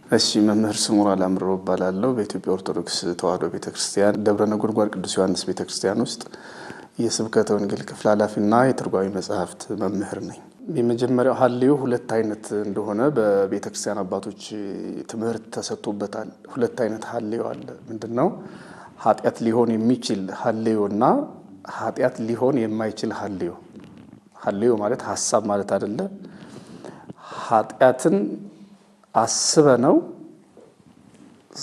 እሺ መምህር ስሙራ ላምሮ ባላለው በኢትዮጵያ ኦርቶዶክስ ተዋሕዶ ቤተክርስቲያን ደብረ ነጎድጓድ ቅዱስ ዮሐንስ ቤተክርስቲያን ውስጥ የስብከተ ወንጌል ክፍል ኃላፊና የትርጓሜ መጽሐፍት መምህር ነኝ። የመጀመሪያው ሐሌው ሁለት አይነት እንደሆነ በቤተክርስቲያን አባቶች ትምህርት ተሰጥቶበታል። ሁለት አይነት ሐሌው አለ። ምንድነው? ኃጢአት ሊሆን የሚችል ሐሌውና ኃጢአት ሊሆን የማይችል ሐሌው። ሐሌው ማለት ሐሳብ ማለት አይደለ። ኃጢአትን አስበነው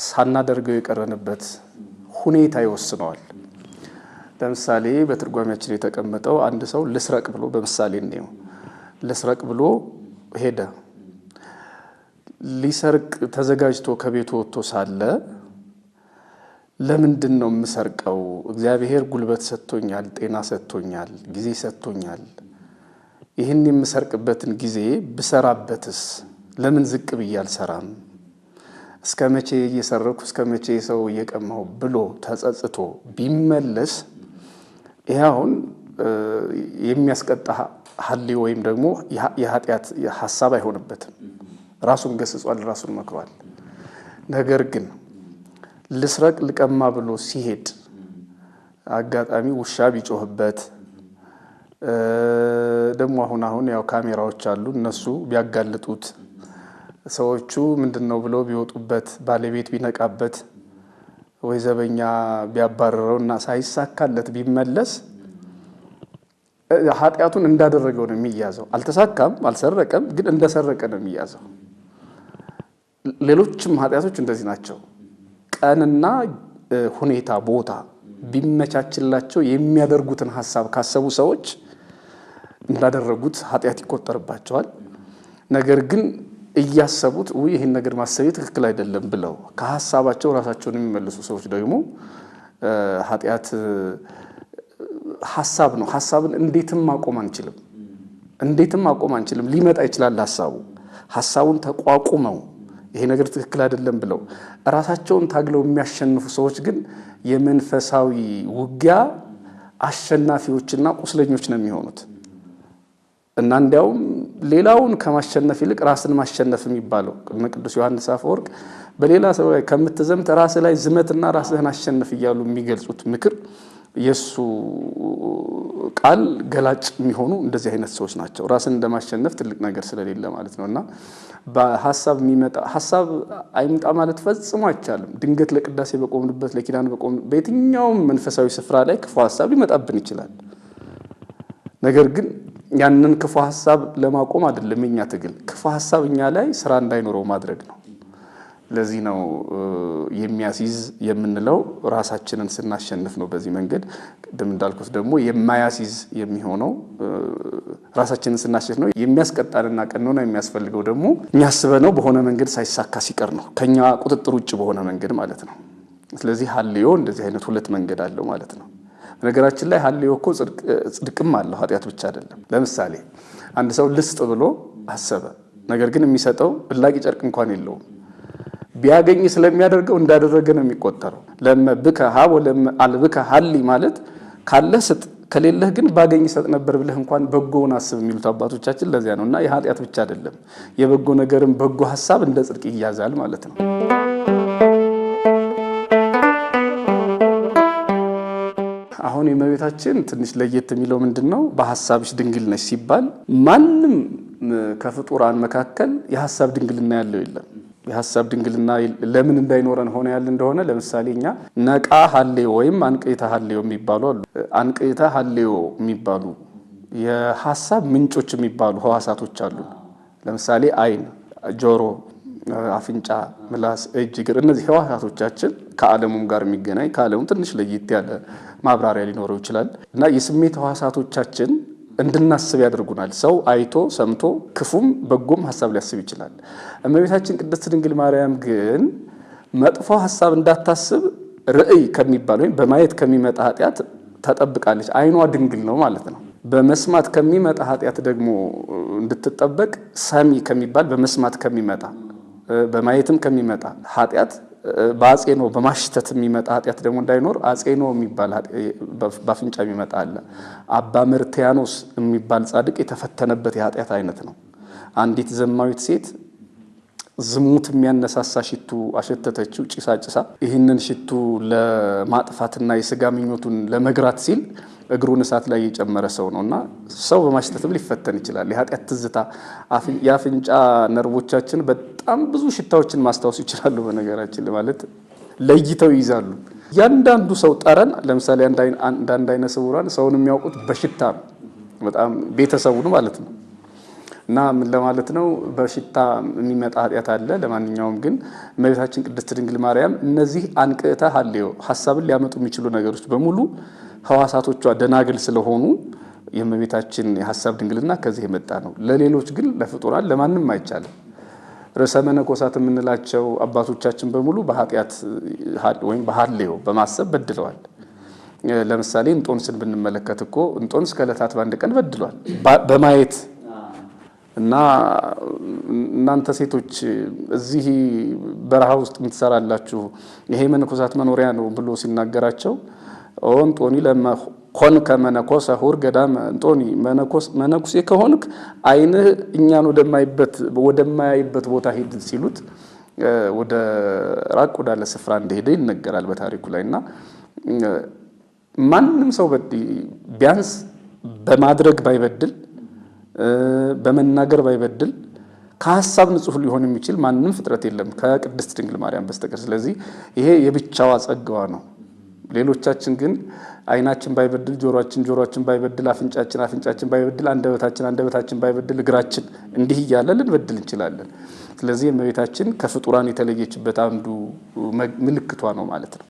ሳናደርገው የቀረንበት ሁኔታ ይወስነዋል። ለምሳሌ በትርጓሜያችን የተቀመጠው አንድ ሰው ልስረቅ ብሎ በምሳሌ ነው ልስረቅ ብሎ ሄደ። ሊሰርቅ ተዘጋጅቶ ከቤቱ ወጥቶ ሳለ ለምንድን ነው የምሰርቀው? እግዚአብሔር ጉልበት ሰጥቶኛል፣ ጤና ሰጥቶኛል፣ ጊዜ ሰጥቶኛል። ይህን የምሰርቅበትን ጊዜ ብሰራበትስ ለምን ዝቅ ብዬ አልሰራም? እስከ መቼ እየሰረኩ እስከ መቼ ሰው እየቀማው ብሎ ተጸጽቶ ቢመለስ ይሄውን የሚያስቀጣ ሐሌው ወይም ደግሞ የኃጢአት ሐሳብ አይሆንበትም። ራሱን ገስጿል፣ ራሱን መክሯል። ነገር ግን ልስረቅ ልቀማ ብሎ ሲሄድ አጋጣሚ ውሻ ቢጮህበት ደግሞ አሁን ያው ካሜራዎች አሉ፣ እነሱ ቢያጋልጡት ሰዎቹ ምንድነው ብለው ቢወጡበት ባለቤት ቢነቃበት ወይ ዘበኛ ቢያባረረውና ሳይሳካለት ቢመለስ ኃጢአቱን እንዳደረገው ነው የሚያዘው። አልተሳካም፣ አልሰረቀም፣ ግን እንደሰረቀ ነው የሚያዘው። ሌሎችም ኃጢአቶች እንደዚህ ናቸው። ቀንና ሁኔታ ቦታ ቢመቻችላቸው የሚያደርጉትን ሐሳብ ካሰቡ ሰዎች እንዳደረጉት ኃጢአት ይቆጠርባቸዋል። ነገር ግን እያሰቡት ይህን ነገር ማሰብ ትክክል አይደለም ብለው ከሐሳባቸው ራሳቸውን የሚመልሱ ሰዎች ደግሞ ኃጢአት ሐሳብ ነው። ሐሳብን እንዴትም ማቆም አንችልም። ሊመጣ ይችላል ሐሳቡን ተቋቁመው ይሄ ነገር ትክክል አይደለም ብለው ራሳቸውን ታግለው የሚያሸንፉ ሰዎች ግን የመንፈሳዊ ውጊያ አሸናፊዎችና ቁስለኞች ነው የሚሆኑት። እና እንዲያውም ሌላውን ከማሸነፍ ይልቅ ራስን ማሸነፍ የሚባለው ቅዱስ ዮሐንስ አፈወርቅ በሌላ ሰው ላይ ከምትዘምት ራስ ላይ ዝመትና ራስህን አሸንፍ እያሉ የሚገልጹት ምክር የሱ ቃል ገላጭ የሚሆኑ እንደዚህ አይነት ሰዎች ናቸው። ራስን እንደማሸነፍ ትልቅ ነገር ስለሌለ ማለት ነውና በሐሳብ የሚመጣ ሐሳብ አይምጣ ማለት ፈጽሞ አይቻልም። ድንገት ለቅዳሴ በቆምንበት ለኪዳን በየትኛውም መንፈሳዊ ስፍራ ላይ ክፉ ሐሳብ ሊመጣብን ይችላል። ነገር ግን ያንን ክፉ ሐሳብ ለማቆም አይደለም የኛ ትግል፣ ክፉ ሐሳብ እኛ ላይ ስራ እንዳይኖረው ማድረግ ነው። ለዚህ ነው የሚያስይዝ የምንለው ራሳችንን ስናሸንፍ ነው። በዚህ መንገድ ቅድም እንዳልኩት ደግሞ የማያስይዝ የሚሆነው ራሳችንን ስናሸንፍ ነው። የሚያስቀጣንና ቀኖና የሚያስፈልገው ደግሞ የሚያስበነው በሆነ መንገድ ሳይሳካ ሲቀር ነው፣ ከኛ ቁጥጥር ውጭ በሆነ መንገድ ማለት ነው። ስለዚህ ሐሌው እንደዚህ አይነት ሁለት መንገድ አለው ማለት ነው። ነገራችን ላይ ሐሌው እኮ ጽድቅም አለው፣ ኃጢአት ብቻ አይደለም። ለምሳሌ አንድ ሰው ልስጥ ብሎ አሰበ፣ ነገር ግን የሚሰጠው እላቂ ጨርቅ እንኳን የለውም። ቢያገኝ ስለሚያደርገው እንዳደረገ ነው የሚቆጠረው። ለመብከ ሀብ ወለአልብከ ሐሊ ማለት ካለህ ስጥ፣ ከሌለህ ግን ባገኝ ሰጥ ነበር ብለህ እንኳን በጎውን አስብ የሚሉት አባቶቻችን ለዚያ ነው። እና የኃጢአት ብቻ አይደለም፣ የበጎ ነገርም በጎ ሐሳብ እንደ ጽድቅ ይያዛል ማለት ነው። አሁን የእመቤታችን ትንሽ ለየት የሚለው ምንድነው? በሐሳብሽ ድንግል ነሽ ሲባል ማንም ከፍጡራን መካከል የሐሳብ ድንግልና ያለው የለም። የሐሳብ ድንግልና ለምን እንዳይኖረን ሆነ ያለ እንደሆነ ለምሳሌ እኛ ነቃ ሐሌው ወይም አንቅይታ ሐሌው የሚባሉ አሉ። አንቅይታ ሐሌው የሚባሉ የሐሳብ ምንጮች የሚባሉ ሕዋሳቶች አሉ። ለምሳሌ አይን፣ ጆሮ፣ አፍንጫ፣ ምላስ፣ እጅ፣ እግር እነዚህ ሕዋሳቶቻችን ከዓለሙም ጋር የሚገናኝ ከዓለሙ ትንሽ ለየት ያለ ማብራሪያ ሊኖረው ይችላል እና የስሜት ሕዋሳቶቻችን እንድናስብ ያደርጉናል። ሰው አይቶ ሰምቶ ክፉም በጎም ሐሳብ ሊያስብ ይችላል። እመቤታችን ቅድስት ድንግል ማርያም ግን መጥፎ ሐሳብ እንዳታስብ ርዕይ ከሚባል ወይም በማየት ከሚመጣ ኃጢአት ተጠብቃለች። አይኗ ድንግል ነው ማለት ነው። በመስማት ከሚመጣ ኃጢአት ደግሞ እንድትጠበቅ ሰሚ ከሚባል በመስማት ከሚመጣ በማየትም ከሚመጣ ኃጢአት በአጼኖ በማሽተት የሚመጣ ኃጢአት ደግሞ እንዳይኖር አጼኖ የሚባል በአፍንጫ የሚመጣ አለ። አባ መርቲያኖስ የሚባል ጻድቅ የተፈተነበት የኃጢአት አይነት ነው። አንዲት ዘማዊት ሴት ዝሙት የሚያነሳሳ ሽቱ አሸተተችው ጭሳ። ይህንን ሽቱ ለማጥፋትና የስጋ ምኞቱን ለመግራት ሲል እግሩን እሳት ላይ የጨመረ ሰው ነውና ሰው በማሽተትም ሊፈተን ይችላል። የኃጢአት ትዝታ የአፍንጫ ነርቮቻችን በጣም ብዙ ሽታዎችን ማስታወስ ይችላሉ። በነገራችን ማለት ለይተው ይይዛሉ። ያንዳንዱ ሰው ጠረን ለምሳሌ አንዳንድ አይነ ስውራን ሰውን የሚያውቁት በሽታ በጣም ቤተሰቡን ማለት ነው። እና ምን ለማለት ነው በሽታ የሚመጣ ኃጢአት አለ። ለማንኛውም ግን እመቤታችን ቅድስት ድንግል ማርያም እነዚህ አንቅዕተ ሀልዮ ሐሳብን ሊያመጡ የሚችሉ ነገሮች በሙሉ ሐዋሳቶቿ ደናግል ስለሆኑ የእመቤታችን የሐሳብ ድንግልና ከዚህ የመጣ ነው። ለሌሎች ግን ለፍጡራን ለማንም አይቻልም። ርዕሰ መነኮሳት የምንላቸው አባቶቻችን በሙሉ በኃጢአት ወይም በሀልዮ በማሰብ በድለዋል። ለምሳሌ እንጦንስን ብንመለከት እኮ እንጦንስ ከዕለታት በአንድ ቀን በድሏል በማየት እና እናንተ ሴቶች እዚህ በረሃ ውስጥ የምትሰራላችሁ ይሄ መነኮሳት መኖሪያ ነው ብሎ ሲናገራቸው እንጦኒ ለመኮን ከመነኮሰ ሁር ገዳም እንጦኒ መነኩሴ ከሆንክ ዓይንህ እኛን ወደማያይበት ቦታ ሂድ ሲሉት ወደ ራቅ ወዳለ ስፍራ እንደሄደ ይነገራል በታሪኩ ላይና ማንም ሰው ቢያንስ በማድረግ ባይበድል በመናገር ባይበድል ከሐሳብ ንጹህ ሊሆን የሚችል ማንም ፍጥረት የለም ከቅድስት ድንግል ማርያም በስተቀር። ስለዚህ ይሄ የብቻዋ ጸጋዋ ነው። ሌሎቻችን ግን ዓይናችን ባይበድል ጆሮአችን ባይበድል አፍንጫችን ባይበድል አንደበታችን ባይበድል እግራችን እንዲህ እያለ ልንበድል እንችላለን። ስለዚህ እመቤታችን ከፍጡራን የተለየችበት አንዱ ምልክቷ ነው ማለት ነው።